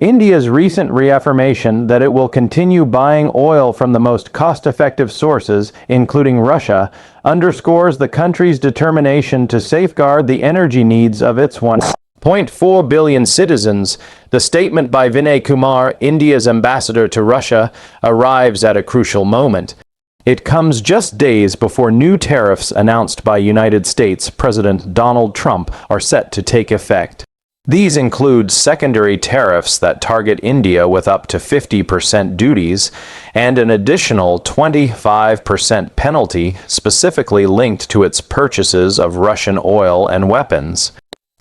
India's recent reaffirmation that it will continue buying oil from the most cost-effective sources, including Russia, underscores the country's determination to safeguard the energy needs of its 1.4 billion citizens. The statement by Vinay Kumar, India's ambassador to Russia, arrives at a crucial moment. It comes just days before new tariffs announced by United States President Donald Trump are set to take effect. These include secondary tariffs that target India with up to 50% duties and an additional 25% penalty specifically linked to its purchases of Russian oil and weapons.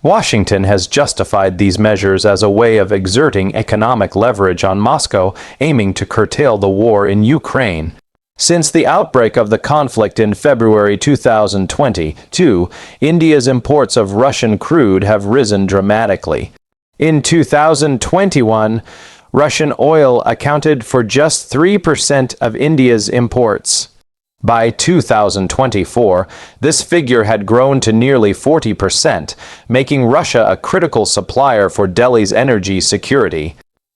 Washington has justified these measures as a way of exerting economic leverage on Moscow, aiming to curtail the war in Ukraine. Since the outbreak of the conflict in February 2022, India's imports of Russian crude have risen dramatically. In 2021, Russian oil accounted for just 3% of India's imports. By 2024, this figure had grown to nearly 40%, making Russia a critical supplier for Delhi's energy security.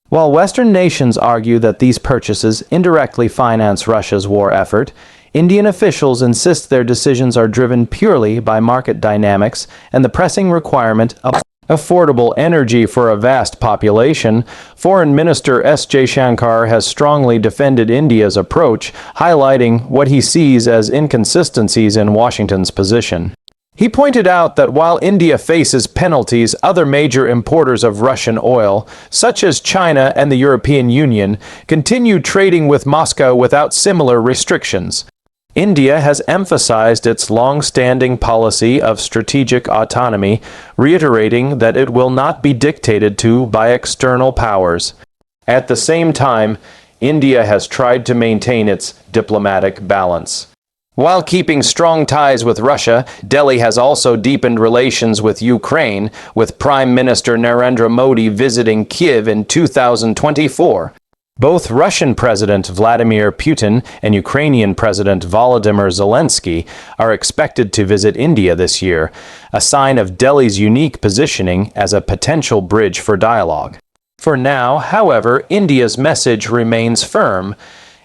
While Western nations argue that these purchases indirectly finance Russia's war effort, Indian officials insist their decisions are driven purely by market dynamics and the pressing requirement of affordable energy for a vast population. Foreign Minister S. Jaishankar has strongly defended India's approach, highlighting what he sees as inconsistencies in Washington's position. He pointed out that while India faces penalties, other major importers of Russian oil, such as China and the European Union, continue trading with Moscow without similar restrictions. India has emphasized its long-standing policy of strategic autonomy, reiterating that it will not be dictated to by external powers. At the same time, India has tried to maintain its diplomatic balance. While keeping strong ties with Russia, Delhi has also deepened relations with Ukraine, with Prime Minister Narendra Modi visiting Kyiv in 2024. Both Russian President Vladimir Putin and Ukrainian President Volodymyr Zelensky are expected to visit India this year, a sign of Delhi's unique positioning as a potential bridge for dialogue. For now, however, India's message remains firm.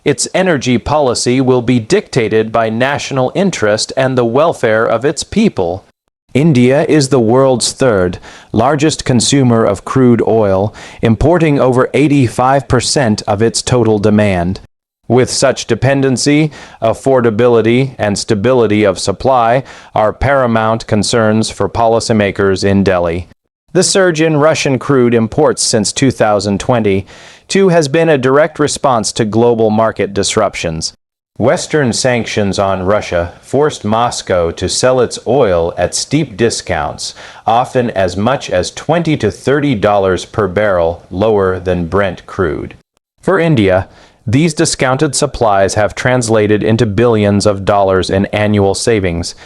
Its energy policy will be dictated by national interest and the welfare of its people. India is the world's third largest consumer of crude oil, importing over 85% of its total demand. With such dependency, affordability and stability of supply are paramount concerns for policymakers in Delhi. The surge in Russian crude imports since 2022 has been a direct response to global market disruptions. Western sanctions on Russia forced Moscow to sell its oil at steep discounts, often as much as $20 to $30 per barrel lower than Brent crude. For India, these discounted supplies have translated into billions of dollars in annual savings,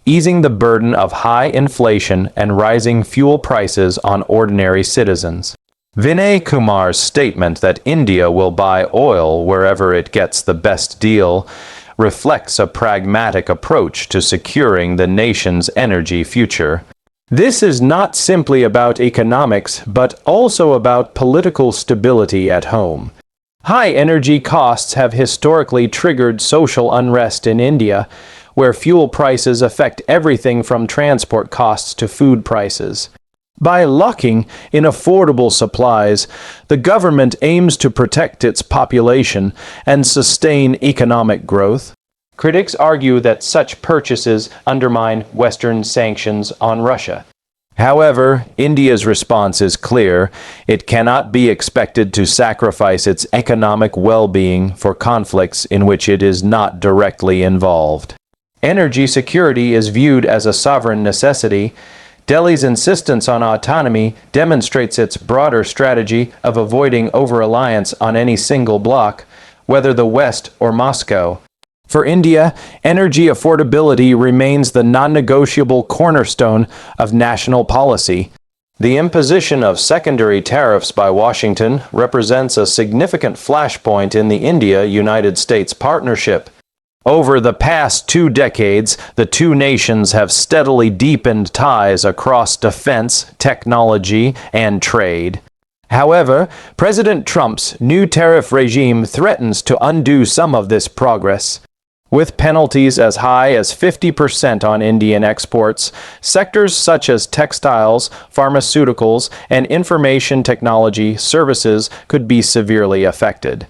easing the burden of high inflation and rising fuel prices on ordinary citizens. Vinay Kumar's statement that India will buy oil wherever it gets the best deal reflects a pragmatic approach to securing the nation's energy future. This is not simply about economics, but also about political stability at home. High energy costs have historically triggered social unrest in India, where fuel prices affect everything from transport costs to food prices. By locking in affordable supplies, the government aims to protect its population and sustain economic growth. Critics argue that such purchases undermine Western sanctions on Russia. However, India's response is clear. It cannot be expected to sacrifice its economic well-being for conflicts in which it is not directly involved. Energy security is viewed as a sovereign necessity. Delhi's insistence on autonomy demonstrates its broader strategy of avoiding over-reliance on any single bloc, whether the West or Moscow. For India, energy affordability remains the non-negotiable cornerstone of national policy. The imposition of secondary tariffs by Washington represents a significant flashpoint in the India-United States partnership. Over the past 2 decades, the two nations have steadily deepened ties across defense, technology, and trade. However, President Trump's new tariff regime threatens to undo some of this progress. With penalties as high as 50% on Indian exports, sectors such as textiles, pharmaceuticals, and information technology services could be severely affected.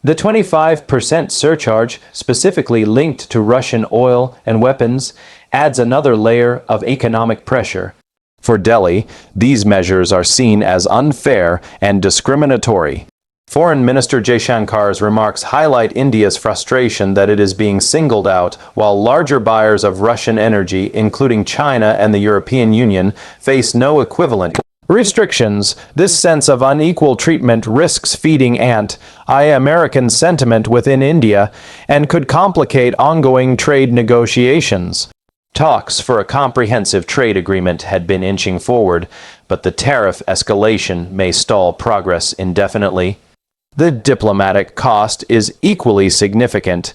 The 25% surcharge, specifically linked to Russian oil and weapons, adds another layer of economic pressure. For Delhi, these measures are seen as unfair and discriminatory. Foreign Minister Jaishankar's remarks highlight India's frustration that it is being singled out, while larger buyers of Russian energy, including China and the European Union, face no equivalent restrictions. This sense of unequal treatment risks feeding anti-American sentiment within India and could complicate ongoing trade negotiations. Talks for a comprehensive trade agreement had been inching forward, but the tariff escalation may stall progress indefinitely. The diplomatic cost is equally significant.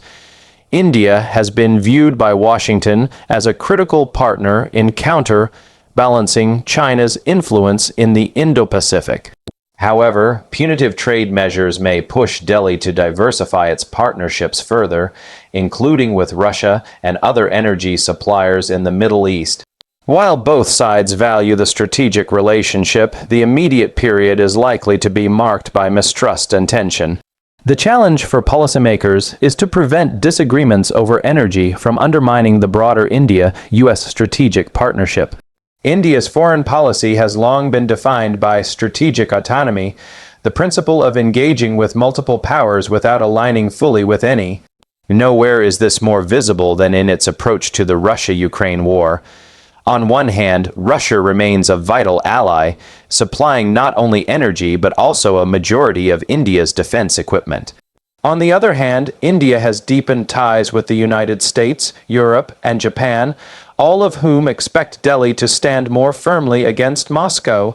India has been viewed by Washington as a critical partner in counterbalancing China's influence in the Indo-Pacific. However, punitive trade measures may push Delhi to diversify its partnerships further, including with Russia and other energy suppliers in the Middle East. While both sides value the strategic relationship, the immediate period is likely to be marked by mistrust and tension. The challenge for policymakers is to prevent disagreements over energy from undermining the broader India-US strategic partnership. India's foreign policy has long been defined by strategic autonomy, the principle of engaging with multiple powers without aligning fully with any. Nowhere is this more visible than in its approach to the Russia-Ukraine war. On one hand, Russia remains a vital ally, supplying not only energy but also a majority of India's defense equipment. On the other hand, India has deepened ties with the United States, Europe, and Japan, all of whom expect Delhi to stand more firmly against Moscow.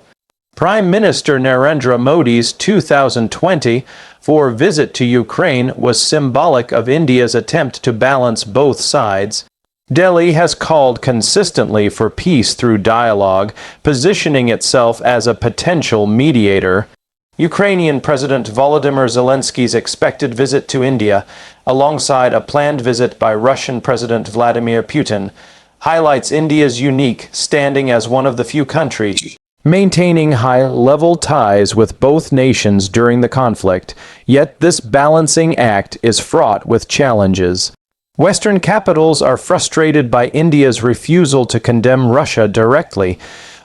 Prime Minister Narendra Modi's 2024 visit to Ukraine was symbolic of India's attempt to balance both sides. Delhi has called consistently for peace through dialogue, positioning itself as a potential mediator. Ukrainian President Volodymyr Zelensky's expected visit to India, alongside a planned visit by Russian President Vladimir Putin, highlights India's unique standing as one of the few countries maintaining high-level ties with both nations during the conflict, yet this balancing act is fraught with challenges. Western capitals are frustrated by India's refusal to condemn Russia directly.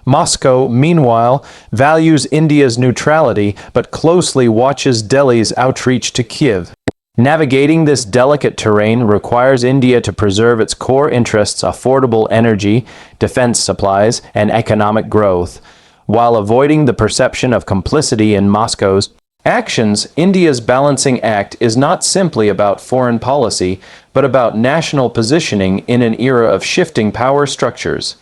Moscow, meanwhile, values India's neutrality but closely watches Delhi's outreach to Kyiv. Navigating this delicate terrain requires India to preserve its core interests: affordable energy, defense supplies, and economic growth, while avoiding the perception of complicity in Moscow's actions. India's balancing act is not simply about foreign policy, but about national positioning in an era of shifting power structures.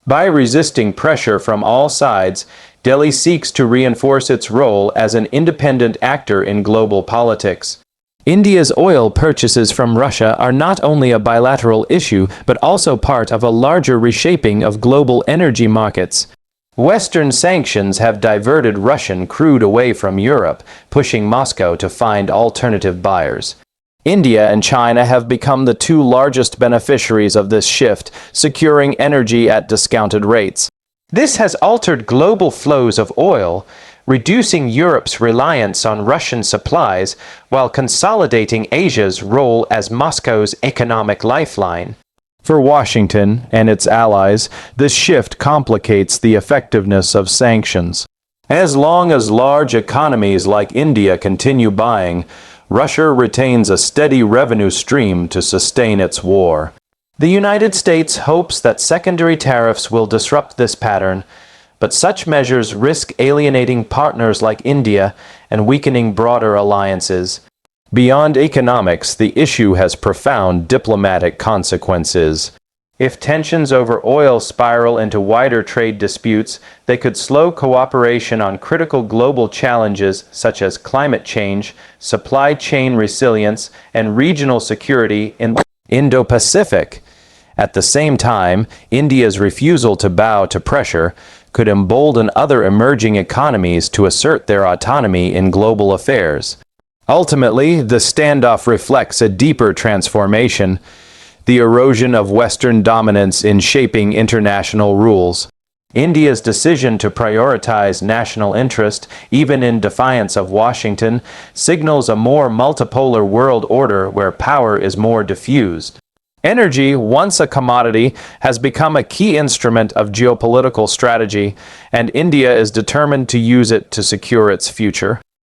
By resisting pressure from all sides, Delhi seeks to reinforce its role as an independent actor in global politics. India's oil purchases from Russia are not only a bilateral issue, but also part of a larger reshaping of global energy markets. Western sanctions have diverted Russian crude away from Europe, pushing Moscow to find alternative buyers. India and China have become the two largest beneficiaries of this shift, securing energy at discounted rates. This has altered global flows of oil, reducing Europe's reliance on Russian supplies while consolidating Asia's role as Moscow's economic lifeline. For Washington and its allies, this shift complicates the effectiveness of sanctions. As long as large economies like India continue buying, Russia retains a steady revenue stream to sustain its war. The United States hopes that secondary tariffs will disrupt this pattern, but such measures risk alienating partners like India and weakening broader alliances. Beyond economics, the issue has profound diplomatic consequences. If tensions over oil spiral into wider trade disputes, they could slow cooperation on critical global challenges such as climate change, supply chain resilience, and regional security in the Indo-Pacific. At the same time, India's refusal to bow to pressure could embolden other emerging economies to assert their autonomy in global affairs. Ultimately, the standoff reflects a deeper transformation, the erosion of Western dominance in shaping international rules. India's decision to prioritize national interest, even in defiance of Washington, signals a more multipolar world order where power is more diffused. Energy, once a commodity, has become a key instrument of geopolitical strategy, and India is determined to use it to secure its future.